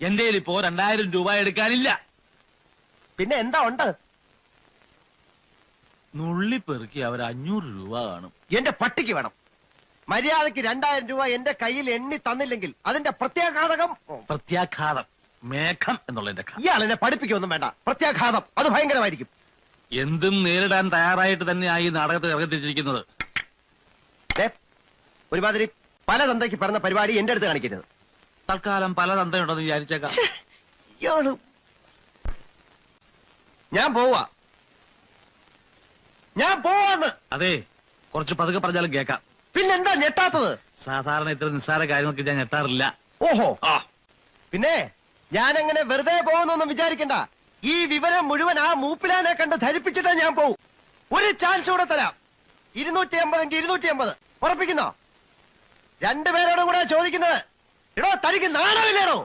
എന്റെ ഇപ്പോ 2000 രൂപ എടുക്കാനില്ല. പിന്നെ എന്താ ഉണ്ട്? നുള്ളിപ്പെറുക്കി അവർ 500 രൂപ കാണും. എന്റെ പട്ടിക്ക് വേണം. മര്യാദക്ക് 2000 രൂപ എന്റെ കയ്യിൽ എണ്ണി തന്നില്ലെങ്കിൽ അതിന്റെ പ്രത്യാഘാതകം. പ്രത്യാഘാതം മേഘം എന്നുള്ളതിന്റെ ഇയാൾ എന്നെ പഠിപ്പിക്കൊന്നും വേണ്ട. പ്രത്യാഘാതം അത് ഭയങ്കരമായിരിക്കും. എന്തും നേരിടാൻ തയ്യാറായിട്ട് തന്നെയായി ഈ നാടകത്തിൽ ഇറങ്ങിത്തിരിച്ചിരിക്കുന്നത്. ഒരുമാതിരി പല തന്തയ്ക്ക് പറഞ്ഞ പരിപാടി എന്റെ അടുത്ത് കാണിക്കരുത്. തൽക്കാലം പല തന്തയുണ്ടെന്ന് വിചാരിച്ചേക്കാം. ഇയാള് ഞാൻ പോവാന്ന്. അതെ, കുറച്ച് പതുക്കെ പറഞ്ഞാലും കേക്കാം. പിന്നെന്താ ഞെട്ടാത്തത്? സാധാരണ ഇത്ര നിസ്സാര കാര്യങ്ങൾക്ക് ഞാൻ ഞെട്ടാറില്ല. ഓഹോ, പിന്നെ ഞാനങ്ങനെ വെറുതെ പോകുന്നൊന്നും വിചാരിക്കണ്ട. ഈ വിവരം മുഴുവൻ ആ മൂപ്പിലാനെ കണ്ട് ധരിപ്പിച്ചിട്ടാ ഞാൻ പോവും. ഒരു ചാൻസ് കൂടെ തരാം. 250 250 ഉറപ്പിക്കുന്നോ? രണ്ടുപേരോടും കൂടെ ചോദിക്കുന്നത്. എടോ, തനിക്ക് നാണമില്ലേടോ?